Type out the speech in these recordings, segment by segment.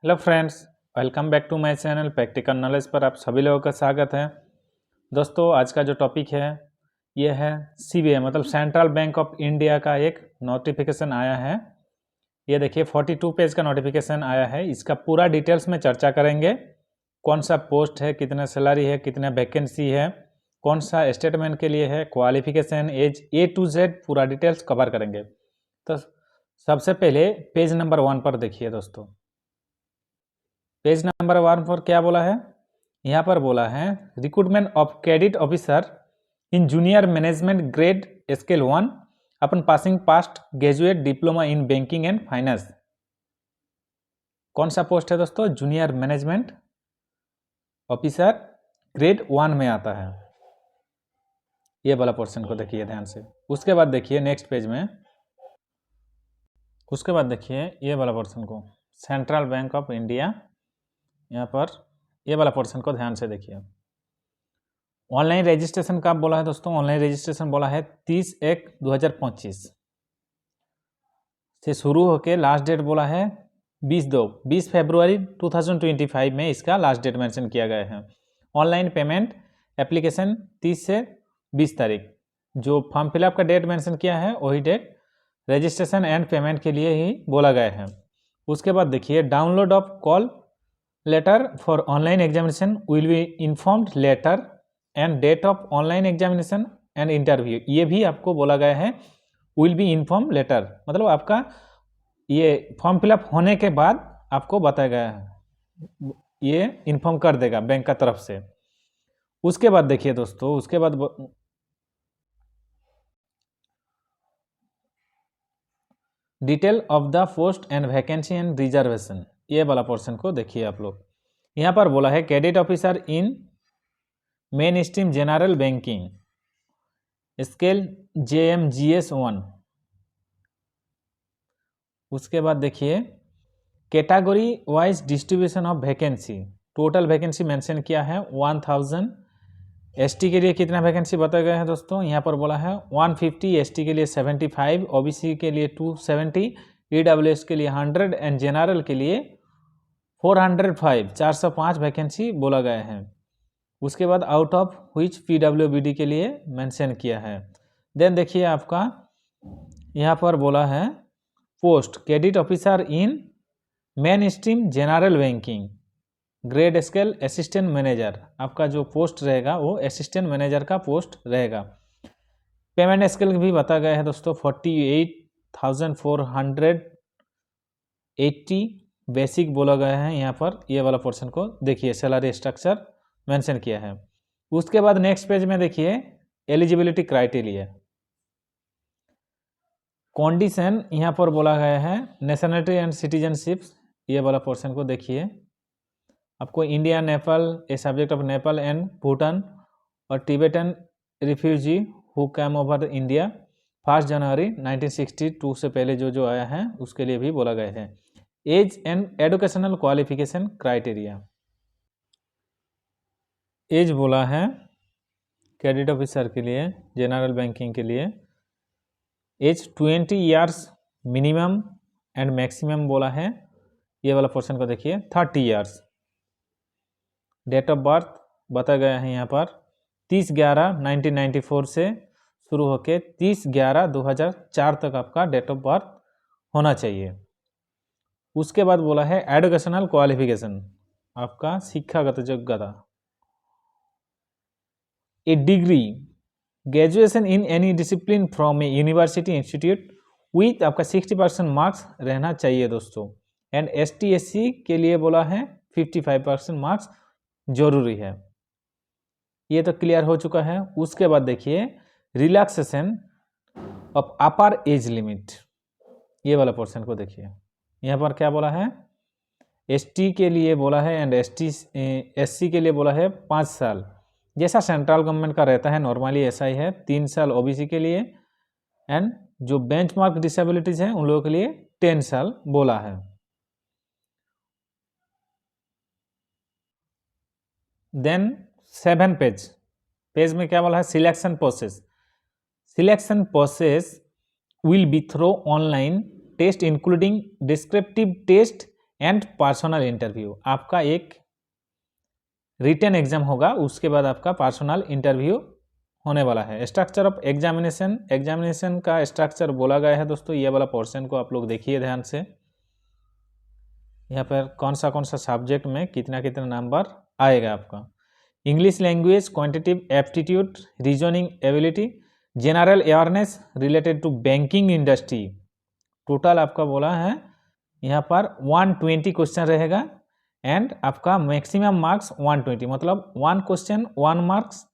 Hello friends, welcome back to my channel practical knowledge पर आप सभी लोगों का स्वागत है। दोस्तों, आज का जो टॉपिक है ये है सीबीआई मतलब सेंट्रल बैंक ऑफ इंडिया का एक नोटिफिकेशन आया है। ये देखिए 42 पेज का नोटिफिकेशन आया है। इसका पूरा डिटेल्स में चर्चा करेंगे। कौन सा पोस्ट है, कितना सैलरी है, कितना वैकेंसी है, कौन सा स्टेटमेंट के लिए है, qualification, as A to Z पूरा डिटेल्स कवर करेंगे। तो सबसे पहले पेज नंबर 1 पर देखिए दोस्तों। पेज नंबर 1 पर क्या बोला है? यहाँ पर बोला है recruitment of credit officer in junior management grade scale 1 upon passing past graduate diploma in banking and finance. कौन सा पोस्ट है दोस्तों? जूनियर मैनेजमेंट ऑफिसर ग्रेड 1 में आता है। ये वाला पोर्शन को देखिए ध्यान से। उसके बाद देखिए नेक्स्ट पेज में, उसके बाद देखिए ये वाला पोर्शन को, सेंट्रल बैंक ऑफ इंडिया। यहाँ पर ये वाला पोर्शन को ध्यान से देखिए। ऑनलाइन रजिस्ट्रेशन कब बोला है दोस्तों? ऑनलाइन रजिस्ट्रेशन बोला है 30/1/2025 से शुरू होकर लास्ट डेट बोला है 20 फरवरी 2025 में इसका लास्ट डेट मेंशन किया गया है। ऑनलाइन पेमेंट एप्लीकेशन 30 से 20 तारीख, जो फॉर्म फिलअप का डेट मेंशन किया है वही डेट रजिस्ट्रेशन एंड पेमेंट के लिए ही बोला गया है। उसके बाद देखिए download of call letter for online examination will be informed later and date of online examination and interview, ये भी आपको बोला गया है विल बी इन्फॉर्म लेटर, मतलब आपका ये फॉर्म फिलअप होने के बाद आपको बताया गया है, ये इन्फॉर्म कर देगा बैंक का तरफ से। उसके बाद देखिए दोस्तों, उसके बाद detail of the post and vacancy and reservation, ये वाला पोर्शन को देखिए आप लोग। यहाँ पर बोला है cadet officer in main stream general banking scale JMGS 1। उसके बाद देखिए category wise distribution of vacancy, total vacancy mention किया है 1000। ST के लिए कितना वैकेंसी बताया गया है दोस्तों? यहाँ पर बोला है 150, ST के लिए 75, OBC के लिए 270, EWS के लिए 100 एंड जनरल के लिए 405 वैकेंसी बोला गया है। उसके बाद आउट ऑफ व्हिच PWBD के लिए मेंशन किया है। देन देखिए आपका यहाँ पर बोला है post credit officer in main stream general banking grade scale assistant manager, आपका जो पोस्ट रहेगा वो असिस्टेंट मैनेजर का पोस्ट रहेगा। पेमेंट स्केल भी बताया गया है दोस्तों 48,480 बेसिक बोला गया है। यहाँ पर ये वाला पोर्शन को देखिए, सैलरी स्ट्रक्चर मेंशन किया है। उसके बाद नेक्स्ट पेज में देखिए एलिजिबिलिटी क्राइटेरिया कंडीशन, यहाँ पर बोला गया है नेशनलिटी एंड सिटीजनशिप, ये वाला पोर्शन को देखिए। आपको India, Nepal, a subject of Nepal and Bhutan और Tibetan refugee who came over India 1 जनवरी 1962 से पहले जो आया है उसके लिए भी बोला गया है। Age and educational qualification criteria, age बोला है क्रेडिट ऑफिसर के लिए जनरल बैंकिंग के लिए age 20 years minimum and maximum बोला है। ये वाला पोर्शन को देखिए 30 ईयर्स। डेट ऑफ बर्थ बताया गया है यहाँ पर 30/11/1994 से शुरू होकर 30/11/2004 तक आपका डेट ऑफ बर्थ होना चाहिए। उसके बाद बोला है एजुकेशनल क्वालिफिकेशन, आपका शिक्षागत योग्यता a degree graduation in any discipline from a university institute with आपका 60% मार्क्स रहना चाहिए दोस्तों। एंड ST SC के लिए बोला है 55% मार्क्स जरूरी है। ये तो क्लियर हो चुका है। उसके बाद देखिए relaxation of upper age limit, ये वाला पोर्शन को देखिए। यहाँ पर क्या बोला है? ST के लिए बोला है एंड SC के लिए बोला है 5 साल, जैसा सेंट्रल गवर्नमेंट का रहता है नॉर्मली ऐसा ही है। 3 साल OBC के लिए एंड जो बेंचमार्क डिसेबिलिटीज हैं उन लोगों के लिए 10 साल बोला है। देन 7 पेज में क्या बोला है? Selection process will be through online test including descriptive test and personal interview. आपका एक रिटन एग्जाम होगा, उसके बाद आपका पर्सनल इंटरव्यू होने वाला है। स्ट्रक्चर ऑफ एग्जामिनेशन, एग्जामिनेशन का स्ट्रक्चर बोला गया है दोस्तों। ये वाला पोर्शन को आप लोग देखिए ध्यान से। यहाँ पर कौन सा सब्जेक्ट में कितना कितना नंबर आएगा आपका। English language, quantitative aptitude, reasoning ability, general awareness related to banking industry. Total आपका बोला है यहाँ पर 120 क्वेश्चन रहेगा एंड आपका मैक्सिमम मार्क्स 120, मतलब 1 question 1 marks.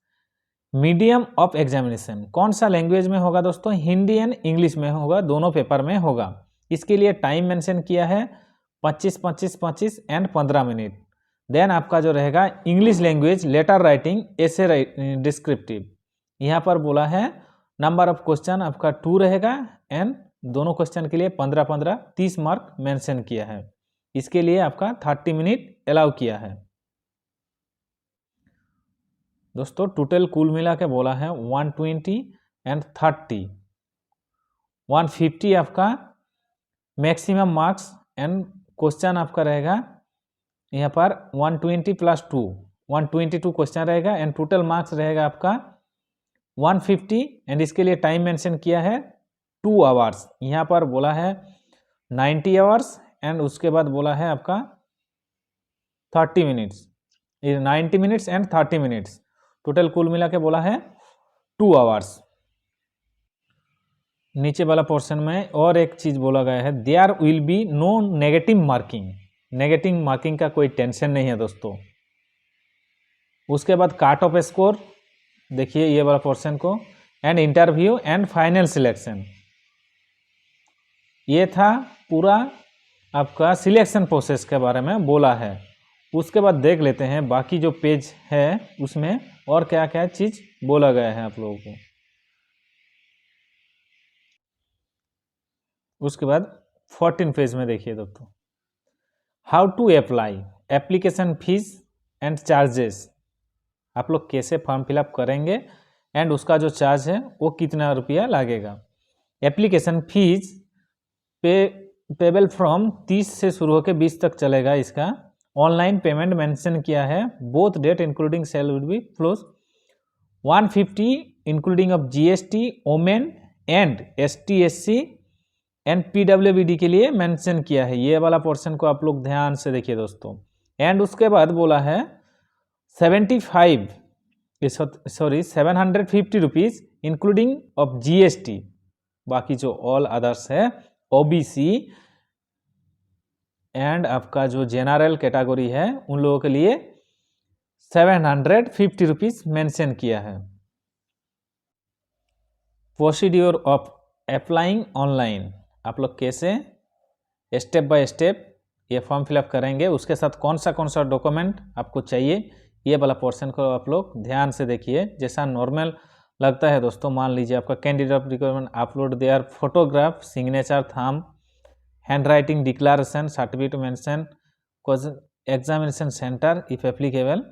Medium of examination कौन सा लैंग्वेज में होगा दोस्तों, हिंदी एंड इंग्लिश में होगा, दोनों पेपर में होगा। इसके लिए टाइम मेंशन किया है 25 25 25 एंड 15 मिनट। देन आपका जो रहेगा इंग्लिश लैंग्वेज, लेटर राइटिंग, एसे डिस्क्रिप्टिव। यहाँ पर बोला है नंबर ऑफ क्वेश्चन आपका 2 रहेगा एंड दोनों क्वेश्चन के लिए 15 15 30 मार्क मेंशन किया है। इसके लिए आपका 30 मिनट अलाउ किया है दोस्तों। टोटल कुल मिला के बोला है 120 एंड 30, 150 आपका मैक्सिमम मार्क्स एंड क्वेश्चन आपका रहेगा यहाँ पर 120 प्लस 2, 122 क्वेश्चन रहेगा एंड टोटल मार्क्स रहेगा आपका 150 एंड इसके लिए टाइम मेंशन किया है 2 आवर्स। यहाँ पर बोला है 90 आवर्स एंड उसके बाद बोला है आपका 30 minutes, 90 minutes and 30 minutes. Total कुल मिला के बोला है 2 आवर्स। नीचे वाला पोर्शन में और एक चीज बोला गया है, there will be no negative marking. Negative marking का कोई टेंशन नहीं है दोस्तों। उसके बाद काट ऑफ स्कोर देखिए ये वाला पोर्शन को, and interview and final selection. ये था पूरा आपका सिलेक्शन प्रोसेस के बारे में बोला है। उसके बाद देख लेते हैं बाकी जो पेज है उसमें और क्या क्या चीज बोला गया है आप लोगों को। उसके बाद 14 पेज में देखिए दोस्तों, how to apply, application fees and charges. आप लोग कैसे फॉर्म फिलअप करेंगे एंड उसका जो चार्ज है वो कितना रुपया लगेगा। एप्लीकेशन फीस पेबल फ्रॉम 30 से शुरू होकर 20 तक चलेगा इसका। ऑनलाइन पेमेंट मेंशन किया है, both date including sale will be flows 150 including of GST, women and ST/SC and PWBD के लिए मेंशन किया है। ये वाला पोर्शन को आप लोग ध्यान से देखिए दोस्तों। एंड उसके बाद बोला है 750 रुपीज इंक्लूडिंग ऑफ GST। बाकी जो ऑल अदर्स है OBC एंड आपका जो जनरल कैटेगरी है उन लोगों के लिए 750 रुपीज मेंशन किया है। प्रोसीड्योर ऑफ अप्लाइंग ऑनलाइन, आप लोग कैसे स्टेप बाय स्टेप ये फॉर्म फिलअप करेंगे, उसके साथ कौन सा डॉक्यूमेंट आपको चाहिए, ये वाला पोर्शन को आप लोग ध्यान से देखिए। जैसा नॉर्मल लगता है दोस्तों, मान लीजिए आपका candidate of requirement upload there photograph, signature, thumb, hand writing declaration, certificate mention, examination centre if applicable.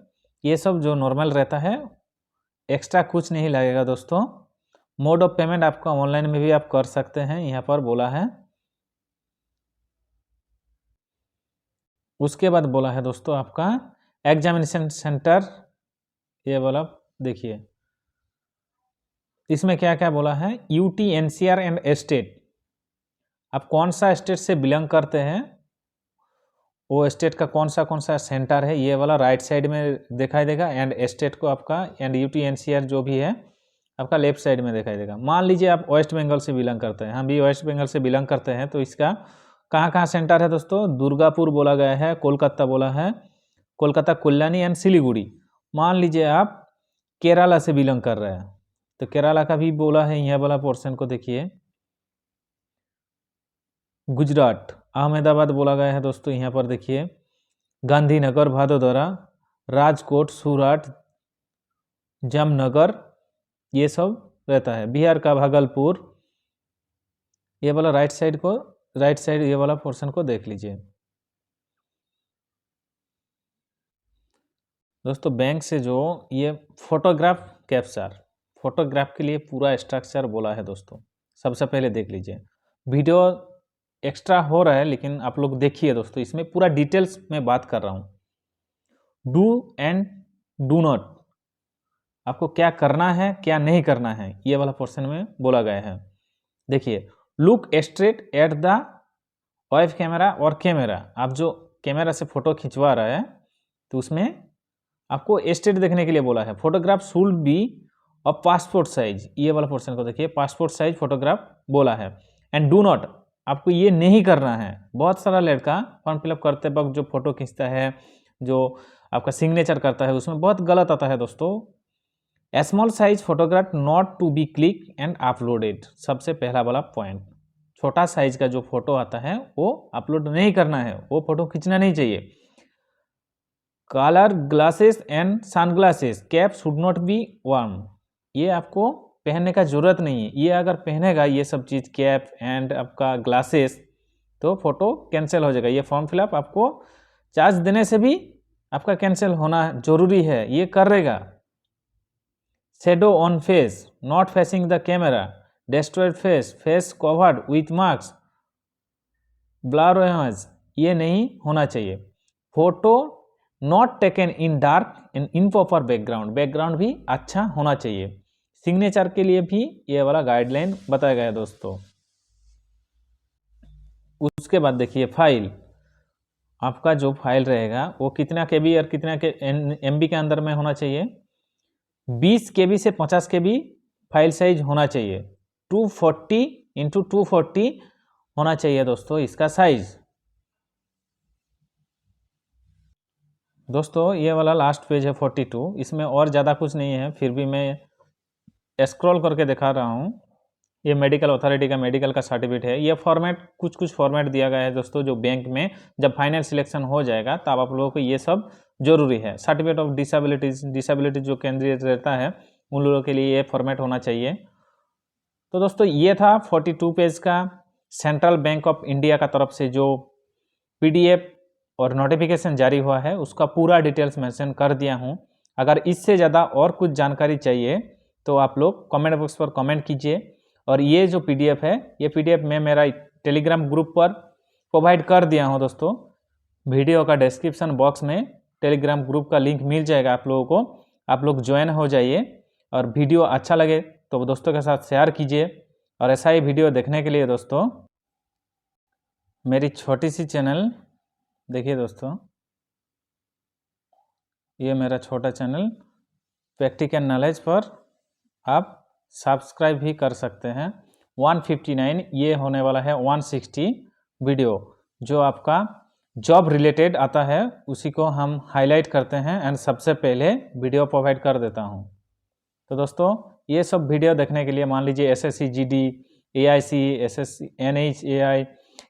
ये सब जो नॉर्मल रहता है, एक्स्ट्रा कुछ नहीं लगेगा दोस्तों। मोड ऑफ पेमेंट आपका ऑनलाइन में भी आप कर सकते हैं, यहाँ पर बोला है। उसके बाद बोला है दोस्तों आपका एग्जामिनेशन सेंटर, ये वाला देखिए इसमें क्या क्या बोला है। UT, NCR एंड स्टेट, आप कौन सा स्टेट से बिलोंग करते हैं वो स्टेट का कौन सा सेंटर है, ये वाला राइट साइड में दिखाई देगा। एंड स्टेट को आपका एंड UT, NCR जो भी है आपका लेफ्ट साइड में दिखाई देगा। मान लीजिए आप वेस्ट बंगाल से बिलोंग करते हैं, हम भी वेस्ट बंगाल से बिलोंग करते हैं, तो इसका कहाँ सेंटर है दोस्तों, दुर्गापुर बोला गया है, कोलकाता बोला है, कोलकाता, कल्याणी एंड सिलीगुड़ी। मान लीजिए आप केरला से बिलोंग कर रहे हैं तो केरला का भी बोला है, यह वाला पोर्शन को देखिए। गुजरात, अहमदाबाद बोला गया है दोस्तों, यहाँ पर देखिए गांधीनगर, भादोदरा, राजकोट, सूरत, जामनगर, ये सब रहता है। बिहार का भागलपुर, ये वाला राइट साइड ये वाला पोर्शन को देख लीजिए दोस्तों। बैंक से जो ये फोटोग्राफ कैप्चर, फोटोग्राफ के लिए पूरा स्ट्रक्चर बोला है दोस्तों। सबसे पहले देख लीजिए, वीडियो एक्स्ट्रा हो रहा है, लेकिन आप लोग देखिए दोस्तों, इसमें पूरा डिटेल्स में बात कर रहा हूँ। डू एंड डू नॉट, आपको क्या करना है क्या नहीं करना है, ये वाला पोर्शन में बोला गया है। देखिए, look straight at the wife camera और कैमरा, आप जो कैमरा से फोटो खिंचवा रहा है तो उसमें आपको स्ट्रेट देखने के लिए बोला है। Photograph should be a passport size, ये वाला पोर्शन को देखिए, पासपोर्ट साइज फोटोग्राफ बोला है। एंड डू नॉट, आपको ये नहीं करना है। बहुत सारा लड़का फॉर्म फिलअप करते वक्त जो फोटो खींचता है, जो आपका सिग्नेचर करता है, उसमें बहुत गलत आता है दोस्तों। Small size photograph not to be click and uploaded, सबसे पहला वाला पॉइंट, छोटा साइज का जो फोटो आता है वो अपलोड नहीं करना है, वो फोटो खींचना नहीं चाहिए। Colour glasses and sunglasses cap should not be worn, ये आपको पहनने का जरूरत नहीं है। ये अगर पहनेगा ये सब चीज़, कैप एंड आपका ग्लासेस, तो फोटो कैंसिल हो जाएगा। ये फॉर्म फिलअप आपको चार्ज देने से भी आपका कैंसिल होना जरूरी है, ये करेगा। Shadow on face not facing the camera, distorted face, face covered with marks, blur image, ये नहीं होना चाहिए। Photo not taken in dark and improper background, background भी अच्छा होना चाहिए। सिग्नेचर के लिए भी ये वाला गाइडलाइन बताया गया है दोस्तों। उसके बाद देखिए, फाइल, आपका जो फाइल रहेगा वो कितना केबी और कितना के एमबी के अंदर में होना चाहिए। 20 केबी से 50 केबी फाइल साइज होना चाहिए। 240 इंटू 240 होना चाहिए दोस्तों इसका साइज। दोस्तों ये वाला लास्ट पेज है 42, इसमें और ज़्यादा कुछ नहीं है, फिर भी मैं स्क्रॉल करके दिखा रहा हूँ। ये मेडिकल अथॉरिटी का मेडिकल का सर्टिफिकेट है। ये फॉर्मेट कुछ फॉर्मेट दिया गया है दोस्तों, जो बैंक में जब फाइनल सिलेक्शन हो जाएगा तब आप लोगों को ये सब जरूरी है। सर्टिफिकेट ऑफ डिसेबिलिटी जो केंद्रीय रहता है उन लोगों के लिए ये फॉर्मेट होना चाहिए। तो दोस्तों ये था 42 पेज का सेंट्रल बैंक ऑफ इंडिया का तरफ से जो PDF और नोटिफिकेशन जारी हुआ है, उसका पूरा डिटेल्स मेंशन कर दिया हूँ। अगर इससे ज़्यादा और कुछ जानकारी चाहिए तो आप लोग कमेंट बॉक्स पर कमेंट कीजिए। और ये जो PDF है, ये PDF मैं मेरा टेलीग्राम ग्रुप पर प्रोवाइड कर दिया हूँ दोस्तों। वीडियो का डिस्क्रिप्शन बॉक्स में टेलीग्राम ग्रुप का लिंक मिल जाएगा आप लोगों को, आप लोग ज्वाइन हो जाइए। और वीडियो अच्छा लगे तो दोस्तों के साथ शेयर कीजिए। और ऐसा ही वीडियो देखने के लिए दोस्तों मेरी छोटी सी चैनल देखिए दोस्तों, ये मेरा छोटा चैनल प्रैक्टिकल नॉलेज पर आप सब्सक्राइब भी कर सकते हैं। 159, ये होने वाला है 160 वीडियो, जो आपका जॉब रिलेटेड आता है उसी को हम हाईलाइट करते हैं एंड सबसे पहले वीडियो प्रोवाइड कर देता हूं। तो दोस्तों ये सब वीडियो देखने के लिए मान लीजिए SSC GD, AIC, SSC NHAI,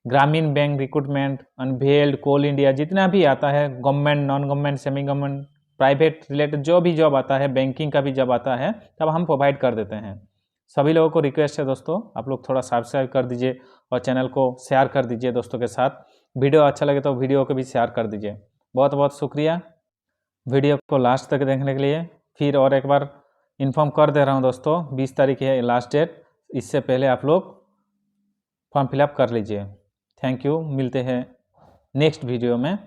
ग्रामीण बैंक रिक्रूटमेंट, अनवेल्ड, कोल इंडिया, जितना भी आता है, government, non government, semi government, private related जो भी जॉब आता है, बैंकिंग का भी जॉब आता है, तब हम प्रोवाइड कर देते हैं। सभी लोगों को रिक्वेस्ट है दोस्तों, आप लोग थोड़ा सब्सक्राइब कर दीजिए और चैनल को शेयर कर दीजिए दोस्तों के साथ। वीडियो अच्छा लगे तो वीडियो को भी शेयर कर दीजिए। बहुत बहुत शुक्रिया वीडियो को लास्ट तक देखने के लिए। फिर और एक बार इन्फॉर्म कर दे रहा हूँ दोस्तों, 20 तारीख है लास्ट डेट, इससे पहले आप लोग फॉर्म फिलअप कर लीजिए। थैंक यू, मिलते हैं नेक्स्ट वीडियो में।